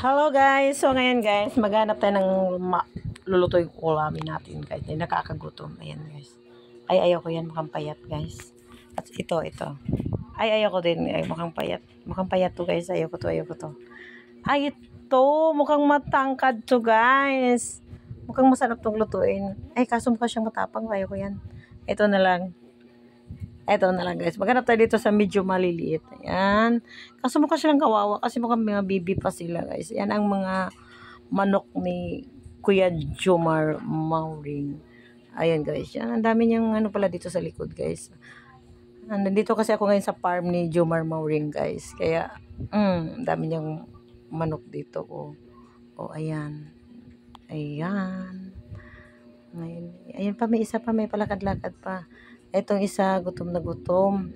Hello guys! So ngayon guys, maghanap tayo ng lulutuin ko ulamin natin guys. Ay nakakagutom. Ayan guys. Ay ayaw ko yan, mukhang payat guys. At ito. Ay ayaw ko din, ay mukhang payat. Mukhang payat to guys. Ayaw ko to. Ay ito, mukhang matangkad to guys. Mukhang masarap tong lutuin. Ay kaso mukha siyang matapang, ayaw ko yan. Ito na lang guys. Maghanap tayo dito sa medyo maliliit. Ayan. Kaso mukha silang kawawa kasi mukhang mga bibi pa sila guys. Yan ang mga manok ni Kuya Jomar Mauring. Ayan guys. Yan. Ang dami niyang ano pala dito sa likod guys. Nandito kasi ako ngayon sa farm ni Jomar Mauring guys. Kaya, ang dami niyang manok dito. Oh, ayan. Ayan. Ayan pa, may isa pa, may palakad-lakad pa. Etong isa, gutom na gutom.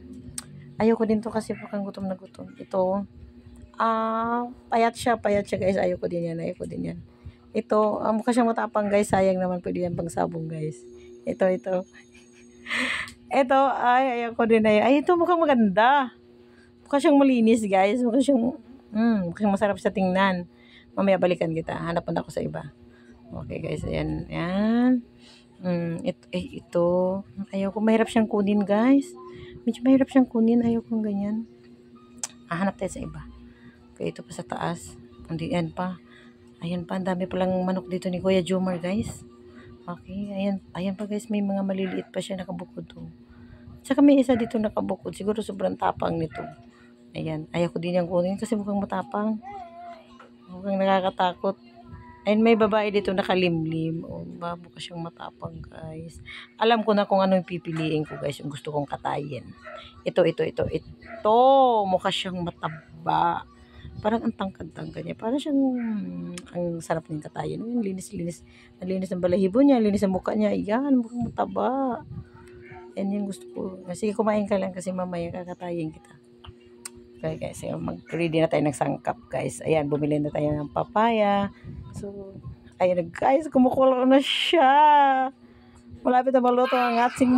Ayoko din to kasi mukhang gutom na gutom. Ito, payat siya guys. Ayoko din yan. Ito, mukha siyang matapang guys. Sayang naman, pwede yan pang sabong guys. Ito. Ito, ay, ayoko din na yan. Ay, ito mukhang maganda. Mukha siyang malinis guys. Mukhang masarap siya tingnan. Mamaya balikan kita. Hanapan ako sa iba. Okay guys, ayan. Ito. Ayaw ko, mahirap siyang kunin guys. Medyo mahirap siyang kunin. Ayaw kong ganyan. Hanap tayo sa iba. Okay, ito pa sa taas. Ayan pa. Ang dami palang manok dito ni Kuya Jomar guys. Okay, ayan pa guys. May mga maliliit pa siya nakabukod to. Tsaka may isa dito nakabukod. Siguro sobrang tapang nito. Ayan, ayaw ko din yung kunin kasi mukhang matapang. Mukhang nakakatakot. And may babae dito nakalimlim. Babo ka siyang matapang guys. Alam ko na kung ano yung pipiliin ko guys. Yung gusto kong katayin. Ito. Mukha siyang mataba. Parang ang tangkad-tangkad niya. Parang siyang ang sarap ng katayin. Yung linis-linis. Ang linis ng balahibo niya. Linis ng mukha niya. Ayan, mukhang mataba. Yan yung gusto ko. Sige, kumain ka lang kasi mamaya kakatayin kita. Okay guys, mag-ready na tayo ng sangkap guys. Ayan, bumili na tayo ng papaya. So, ayan guys, kumukulo na siya. Malapit na maluto ang ating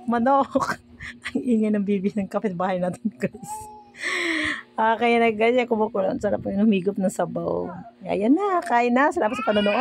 manok. Ang ingay ng bibi ng kapitbahay natin guys. Kaya na guys, kumukulo. Ang sarap yung humigop ng sabaw. Ayan na, kain na. Salamat sa panonood.